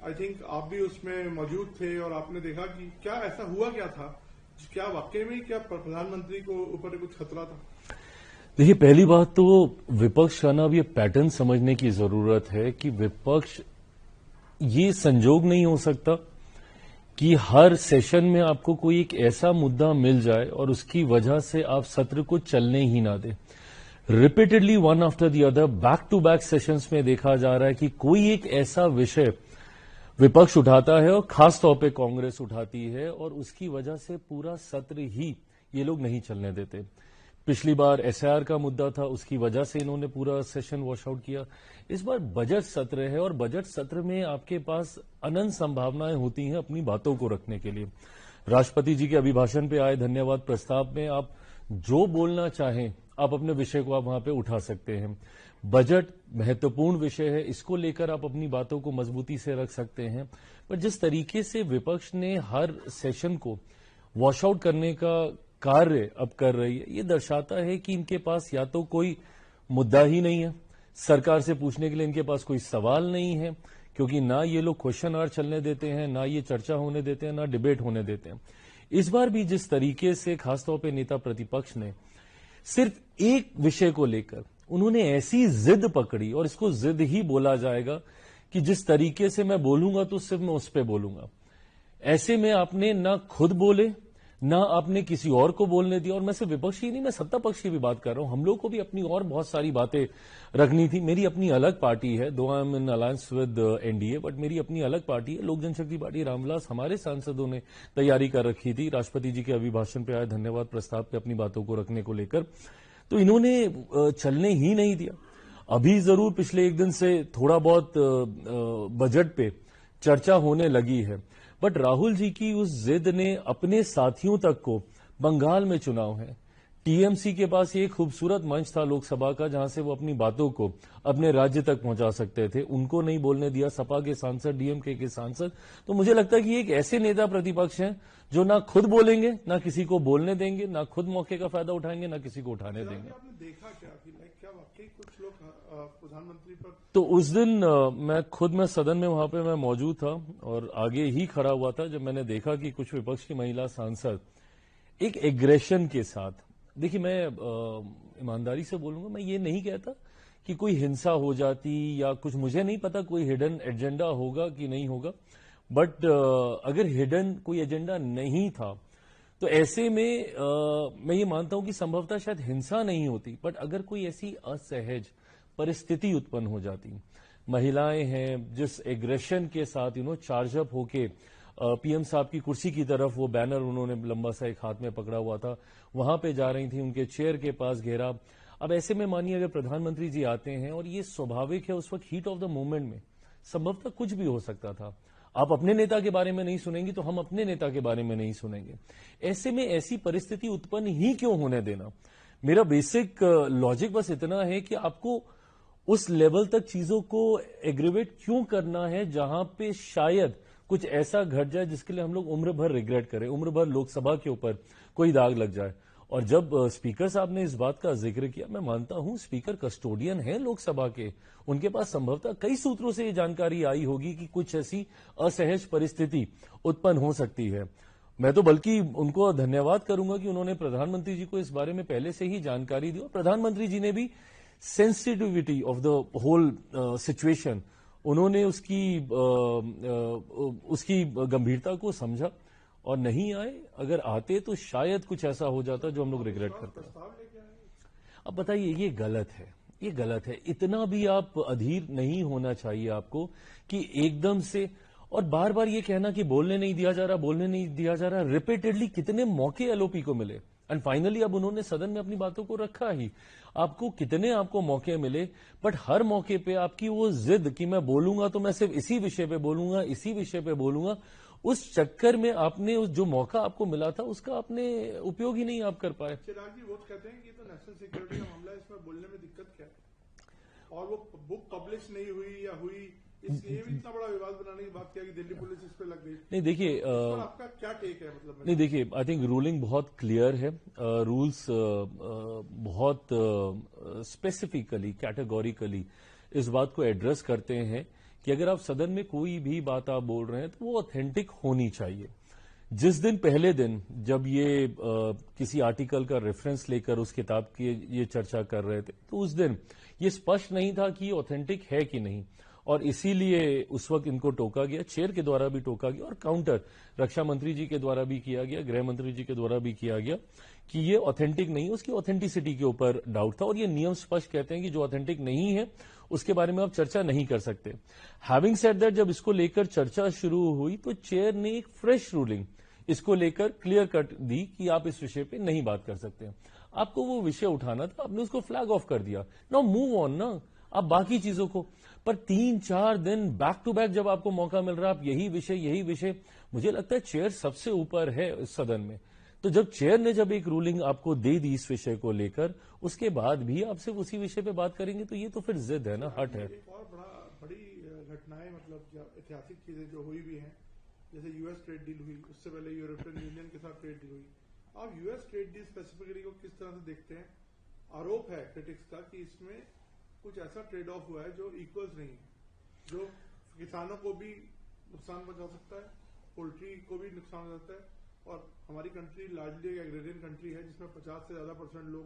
I think आप भी उसमें मौजूद थे और आपने देखा कि क्या ऐसा हुआ क्या था, क्या वाकई में क्या प्रधानमंत्री को ऊपर कुछ खतरा था? देखिए, पहली बात तो विपक्ष का ना अब ये पैटर्न समझने की जरूरत है कि विपक्ष ये संजोग नहीं हो सकता कि हर सेशन में आपको कोई एक ऐसा मुद्दा मिल जाए और उसकी वजह से आप सत्र को चलने ही ना दें। Repeatedly one after the other back to back sessions में देखा जा रहा है कि कोई एक ऐसा विषय विपक्ष उठाता है और खासतौर पे कांग्रेस उठाती है और उसकी वजह से पूरा सत्र ही ये लोग नहीं चलने देते। पिछली बार एसआईआर का मुद्दा था, उसकी वजह से इन्होंने पूरा सेशन वॉश आउट किया। इस बार बजट सत्र है और बजट सत्र में आपके पास अनंत संभावनाएं होती हैं अपनी बातों को रखने के लिए। राष्ट्रपति जी के अभिभाषण पे आए धन्यवाद प्रस्ताव में आप जो बोलना चाहें आप अपने विषय को आप वहां पे उठा सकते हैं। बजट महत्वपूर्ण विषय है, इसको लेकर आप अपनी बातों को मजबूती से रख सकते हैं। पर जिस तरीके से विपक्ष ने हर सेशन को वॉश आउट करने का कार्य अब कर रही है, ये दर्शाता है कि इनके पास या तो कोई मुद्दा ही नहीं है, सरकार से पूछने के लिए इनके पास कोई सवाल नहीं है, क्योंकि ना ये लोग क्वेश्चन आवर चलने देते हैं, ना ये चर्चा होने देते हैं, ना डिबेट होने देते हैं। इस बार भी जिस तरीके से खासतौर पर नेता प्रतिपक्ष ने सिर्फ एक विषय को लेकर उन्होंने ऐसी जिद पकड़ी, और इसको जिद ही बोला जाएगा कि जिस तरीके से मैं बोलूंगा तो सिर्फ मैं उस पर बोलूंगा। ऐसे में आपने ना खुद बोले ना आपने किसी और को बोलने दिया। और मैं सिर्फ विपक्ष ही नहीं, मैं सत्ता पक्ष की भी बात कर रहा हूं। हम लोग को भी अपनी और बहुत सारी बातें रखनी थी। मेरी अपनी अलग पार्टी है, दो I am in alliance with NDA, but मेरी अपनी अलग पार्टी है, लोक जनशक्ति पार्टी। रामविलास हमारे सांसदों ने तैयारी कर रखी थी राष्ट्रपति जी के अभिभाषण पे आए धन्यवाद प्रस्ताव पे अपनी बातों को रखने को लेकर, तो इन्होंने चलने ही नहीं दिया। अभी जरूर पिछले एक दिन से थोड़ा बहुत बजट पे चर्चा होने लगी है, बट राहुल जी की उस जिद ने अपने साथियों तक को, बंगाल में चुनाव है, टीएमसी के पास एक खूबसूरत मंच था लोकसभा का जहां से वो अपनी बातों को अपने राज्य तक पहुंचा सकते थे, उनको नहीं बोलने दिया सपा के सांसद, डीएमके के सांसद। तो मुझे लगता है कि एक ऐसे नेता प्रतिपक्ष हैं जो ना खुद बोलेंगे, ना किसी को बोलने देंगे, ना खुद मौके का फायदा उठाएंगे, ना किसी को उठाने देंगे। आपने देखा क्या वाकई कुछ लोग प्रधानमंत्री पर, तो उस दिन मैं सदन में वहां पे मैं मौजूद था और आगे ही खड़ा हुआ था जब मैंने देखा कि कुछ विपक्ष की महिला सांसद एक एग्रेशन के साथ, देखिए मैं ईमानदारी से बोलूंगा, मैं ये नहीं कहता कि कोई हिंसा हो जाती या कुछ, मुझे नहीं पता कोई हिडन एजेंडा होगा कि नहीं होगा, बट अगर हिडन कोई एजेंडा नहीं था तो ऐसे में मैं ये मानता हूं कि संभवतः शायद हिंसा नहीं होती, बट अगर कोई ऐसी असहज परिस्थिति उत्पन्न हो जाती, महिलाएं हैं जिस एग्रेशन के साथ चार्ज अप होके पीएम साहब की कुर्सी की तरफ, वो बैनर उन्होंने लंबा सा एक हाथ में पकड़ा हुआ था, वहां पे जा रही थी, उनके चेयर के पास घेरा। अब ऐसे में मानिए अगर प्रधानमंत्री जी आते हैं, और ये स्वाभाविक है, उस वक्त हीट ऑफ द मोमेंट में संभवतः कुछ भी हो सकता था। आप अपने नेता के बारे में नहीं सुनेंगे तो हम अपने नेता के बारे में नहीं सुनेंगे। ऐसे में ऐसी परिस्थिति उत्पन्न ही क्यों होने देना। मेरा बेसिक लॉजिक बस इतना है कि आपको उस लेवल तक चीजों को एग्रीवेट क्यों करना है जहां पे शायद कुछ ऐसा घट जाए जिसके लिए हम लोग उम्र भर रिग्रेट करें, उम्र भर लोकसभा के ऊपर कोई दाग लग जाए। और जब स्पीकर साहब ने इस बात का जिक्र किया, मैं मानता हूं स्पीकर कस्टोडियन है लोकसभा के, उनके पास संभवतः कई सूत्रों से ये जानकारी आई होगी कि कुछ ऐसी असहज परिस्थिति उत्पन्न हो सकती है। मैं तो बल्कि उनको धन्यवाद करूंगा कि उन्होंने प्रधानमंत्री जी को इस बारे में पहले से ही जानकारी दी और प्रधानमंत्री जी ने भी sensitivity of the whole situation, उन्होंने उसकी गंभीरता को समझा और नहीं आए। अगर आते तो शायद कुछ ऐसा हो जाता जो हम लोग रिग्रेट करते हैं। अब बताइए, ये गलत है, ये गलत है। इतना भी आप अधीर नहीं होना चाहिए आपको कि एकदम से, और बार बार ये कहना कि बोलने नहीं दिया जा रहा, बोलने नहीं दिया जा रहा। रिपीटेडली कितने मौके एलओपी को मिले एंड फाइनली अब उन्होंने सदन में अपनी बातों को रखा ही। आपको मौके मिले, बट हर मौके पे आपकी वो जिद कि मैं बोलूंगा तो मैं सिर्फ इसी विषय पे बोलूंगा, इसी विषय पे बोलूंगा, उस चक्कर में आपने उस जो मौका आपको मिला था उसका आपने उपयोग ही नहीं आप कर पाए। चिराग जी वो कहते हैं कि तो नेशनल सिक्योरिटी का मामला है, इसमें बोलने में दिक्कत क्या है, और वो बुक पब्लिश नहीं हुई या हुई, इसलिए भी इतना बड़ा विवाद बनाने की बात किया कि दिल्ली पुलिस इस पे लग गई। नहीं देखिए, आपका क्या टेक है? मतलब नहीं देखिए, आई थिंक रूलिंग बहुत क्लियर है, रूल्स बहुत स्पेसिफिकली कैटेगोरिकली इस बात को एड्रेस करते हैं कि अगर आप सदन में कोई भी बात आप बोल रहे हैं तो वो ऑथेंटिक होनी चाहिए। जिस दिन पहले दिन जब ये किसी आर्टिकल का रेफरेंस लेकर उस किताब की ये चर्चा कर रहे थे तो उस दिन ये स्पष्ट नहीं था कि ये ऑथेंटिक है कि नहीं, और इसीलिए उस वक्त इनको टोका गया, चेयर के द्वारा भी टोका गया और काउंटर रक्षा मंत्री जी के द्वारा भी किया गया, गृह मंत्री जी के द्वारा भी किया गया कि ये ऑथेंटिक नहीं, उसकी ऑथेंटिसिटी के ऊपर डाउट था। और ये नियम स्पष्ट कहते हैं कि जो ऑथेंटिक नहीं है उसके बारे में आप चर्चा नहीं कर सकते। हैविंग सेड दैट, जब इसको लेकर चर्चा शुरू हुई तो चेयर ने एक फ्रेश रूलिंग इसको लेकर क्लियर कट दी कि आप इस विषय पे नहीं बात कर सकते। आपको वो विषय उठाना था, आपने उसको फ्लैग ऑफ कर दिया। नाउ मूव ऑन ना, आप बाकी चीजों को। पर 3-4 दिन बैक टू बैक जब आपको मौका मिल रहा है, आप यही विषय, मुझे लगता है चेयर सबसे ऊपर है इस सदन में। तो जब चेयर ने जब एक रूलिंग आपको दे दी इस विषय को लेकर, उसके बाद भी आप सिर्फ उसी विषय पे बात करेंगे तो ये तो फिर जिद है ना, हट है। एक और बड़ी घटनाएं, मतलब ऐतिहासिक चीजें जो हुई भी हैं, जैसे यूएस ट्रेड डील हुई, उससे पहले यूरोपियन यूनियन के साथ ट्रेड डील हुई। आप यूएस ट्रेड डील स्पेसिफिकली को किस तरह से देखते हैं? आरोप है क्रिटिक्स का कि इसमें कुछ ऐसा ट्रेड ऑफ हुआ है जो इक्वल्स नहीं है, जो किसानों को भी नुकसान पहुंचा सकता है, पोल्ट्री को भी नुकसान हो सकता है। और हमारी कंट्री लार्जली एक एग्रेरियन कंट्री है जिसमें 50 से ज्यादा % लोग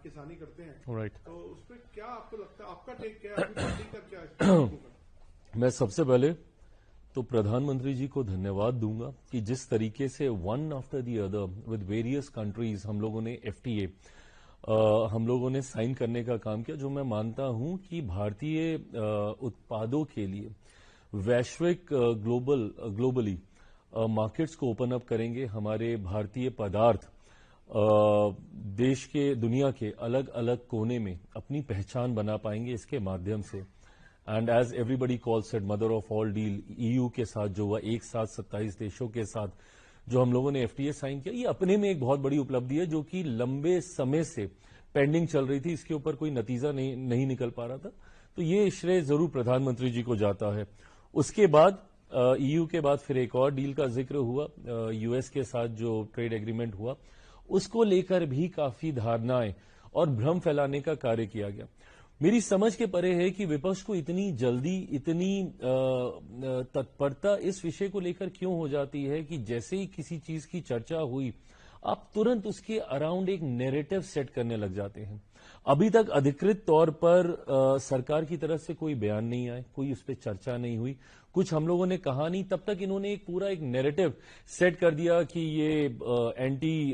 किसानी करते हैं। Right. तो उस पर क्या आपको लगता है, आपका टेक क्या है, आपकी पार्टी का क्या है? मैं सबसे पहले तो प्रधानमंत्री जी को धन्यवाद दूंगा कि जिस तरीके से one after the other with various countries हम लोगों ने FTA हम लोगों ने साइन करने का काम किया, जो मैं मानता हूं कि भारतीय उत्पादों के लिए वैश्विक ग्लोबली मार्केट्स को ओपन अप करेंगे। हमारे भारतीय पदार्थ देश के, दुनिया के अलग अलग कोने में अपनी पहचान बना पाएंगे इसके माध्यम से। And as everybody calls it mother of all deal, EU के साथ जो हुआ, एक साथ 27 देशों के साथ जो हम लोगों ने FTA साइन किया, ये अपने में एक बहुत बड़ी उपलब्धि है जो कि लंबे समय से पेंडिंग चल रही थी, इसके ऊपर कोई नतीजा नहीं निकल पा रहा था। तो ये श्रेय जरूर प्रधानमंत्री जी को जाता है। उसके बाद EU के बाद फिर एक और डील का जिक्र हुआ, US के साथ जो ट्रेड एग्रीमेंट हुआ, उसको लेकर भी काफी धारणाएं और भ्रम फैलाने का कार्य किया गया। मेरी समझ के परे है कि विपक्ष को इतनी जल्दी, इतनी तत्परता इस विषय को लेकर क्यों हो जाती है कि जैसे ही किसी चीज की चर्चा हुई आप तुरंत उसके अराउंड एक नैरेटिव सेट करने लग जाते हैं। अभी तक अधिकृत तौर पर सरकार की तरफ से कोई बयान नहीं आए, कोई उस पर चर्चा नहीं हुई, कुछ हम लोगों ने कहा नहीं, तब तक इन्होंने एक पूरा एक नैरेटिव सेट कर दिया कि ये एंटी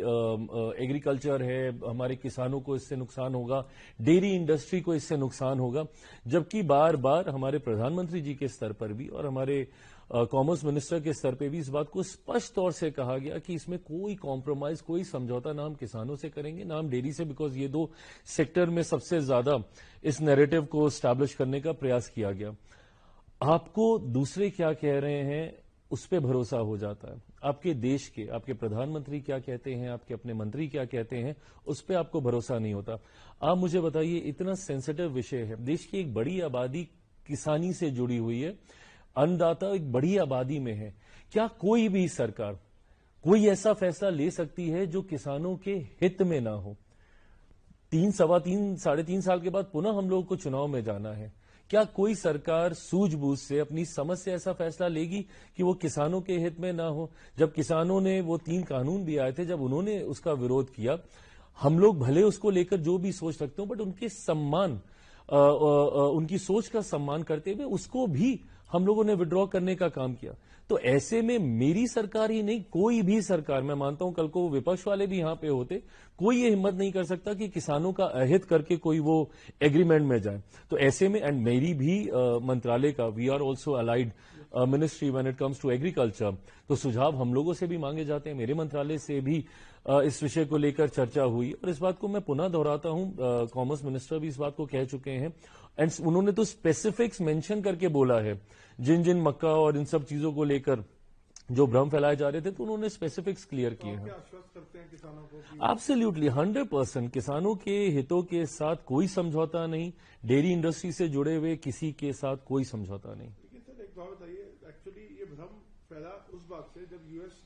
एग्रीकल्चर है, हमारे किसानों को इससे नुकसान होगा, डेयरी इंडस्ट्री को इससे नुकसान होगा। जबकि बार बार हमारे प्रधानमंत्री जी के स्तर पर भी और हमारे कॉमर्स मिनिस्टर के स्तर पे भी इस बात को स्पष्ट तौर से कहा गया कि इसमें कोई कॉम्प्रोमाइज, कोई समझौता ना हम किसानों से करेंगे ना हम डेयरी से, बिकॉज ये दो सेक्टर में सबसे ज्यादा इस नैरेटिव को स्टैब्लिश करने का प्रयास किया गया। आपको दूसरे क्या कह रहे हैं उस पर भरोसा हो जाता है, आपके देश के, आपके प्रधानमंत्री क्या कहते हैं, आपके अपने मंत्री क्या कहते हैं, उस पर आपको भरोसा नहीं होता। आप मुझे बताइए, इतना सेंसिटिव विषय है, देश की एक बड़ी आबादी किसानी से जुड़ी हुई है, अन्नदाता एक बड़ी आबादी में है, क्या कोई भी सरकार कोई ऐसा फैसला ले सकती है जो किसानों के हित में ना हो? 3, 3.5 साल के बाद पुनः हम लोगों को चुनाव में जाना है, क्या कोई सरकार सूझबूझ से अपनी समझ से ऐसा फैसला लेगी कि वो किसानों के हित में ना हो? जब किसानों ने वो 3 कानून भी आए थे, जब उन्होंने उसका विरोध किया, हम लोग भले उसको लेकर जो भी सोच रखते हो, बट उनके सम्मान, उनकी सोच का सम्मान करते हुए उसको भी हम लोगों ने विड्रॉ करने का काम किया। तो ऐसे में मेरी सरकार ही नहीं, कोई भी सरकार, मैं मानता हूं कल को विपक्ष वाले भी यहां पे होते, कोई ये हिम्मत नहीं कर सकता कि किसानों का अहित करके कोई वो एग्रीमेंट में जाए। तो ऐसे में, एंड मेरी भी मंत्रालय का, we are also allied ministry when it comes to agriculture, तो सुझाव हम लोगों से भी मांगे जाते हैं, मेरे मंत्रालय से भी इस विषय को लेकर चर्चा हुई। और इस बात को मैं पुनः दोहराता हूं, कॉमर्स मिनिस्टर भी इस बात को कह चुके हैं, एंड उन्होंने तो स्पेसिफिक्स मेंशन करके बोला है, जिन जिन मक्का और इन सब चीजों को लेकर जो भ्रम फैलाए जा रहे थे, तो उन्होंने स्पेसिफिक्स क्लियर किए हैं। आश्वस्त करते हैं किसानों को? एब्सोल्युटली 100% किसानों के हितों के साथ कोई समझौता नहीं, डेयरी इंडस्ट्री से जुड़े हुए किसी के साथ कोई समझौता नहीं। लेकिन सर एक बात बताइए, एक्चुअली ये भ्रम फैला उस बात से जब यूएस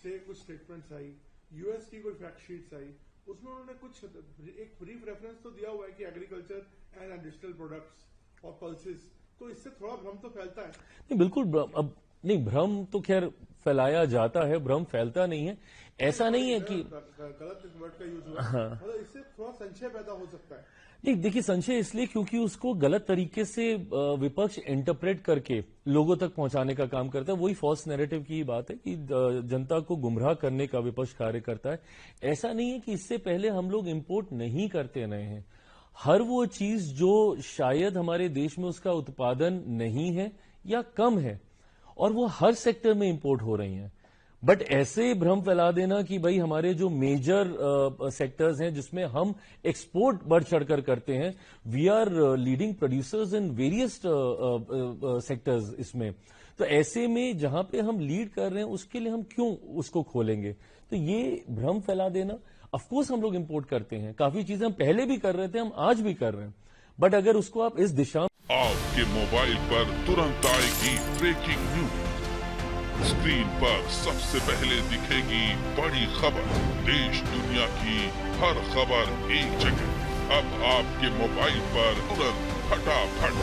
से कुछ स्टेटमेंट्स आई, यूएस की कोई फैक्ट शीट्स आई, उसमें उन्होंने कुछ एक ब्रीफ रेफरेंस तो दिया हुआ है कि एग्रीकल्चर एंड इंडस्ट्रियल प्रोडक्ट्स और पल्सेस, तो इससे थोड़ा भ्रम तो फैलता है। नहीं बिल्कुल अब नहीं, भ्रम तो खैर फैलाया जाता है, भ्रम फैलता नहीं है। ऐसा नहीं है कि गलत वर्ड का यूज हुआ, हाँ। मतलब इससे थोड़ा संशय पैदा हो सकता है। नहीं देखिए, संशय इसलिए क्योंकि उसको गलत तरीके से विपक्ष इंटरप्रेट करके लोगों तक पहुंचाने का काम करता है। वही फॉल्स नैरेटिव की बात है कि जनता को गुमराह करने का विपक्ष कार्य करता है। ऐसा नहीं है कि इससे पहले हम लोग इंपोर्ट नहीं करते रहे हैं। हर वो चीज जो शायद हमारे देश में उसका उत्पादन नहीं है या कम है, और वो हर सेक्टर में इंपोर्ट हो रही हैं। बट ऐसे भ्रम फैला देना कि भाई हमारे जो मेजर सेक्टर्स हैं जिसमें हम एक्सपोर्ट बढ़ चढ़कर करते हैं, we are leading producers in various sectors इसमें, तो ऐसे में जहां पे हम लीड कर रहे हैं उसके लिए हम क्यों उसको खोलेंगे? तो ये भ्रम फैला देना, ऑफकोर्स हम लोग इंपोर्ट करते हैं, काफी चीजें हम पहले भी कर रहे थे, हम आज भी कर रहे हैं, बट अगर उसको आप इस दिशा आपके मोबाइल पर तुरंत आएगी ब्रेकिंग न्यूज। स्क्रीन पर सबसे पहले दिखेगी बड़ी खबर, देश दुनिया की हर खबर एक जगह। अब आपके मोबाइल पर तुरंत फटाफट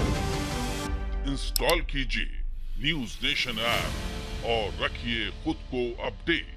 इंस्टॉल कीजिए न्यूज नेशन ऐप और रखिए खुद को अपडेट।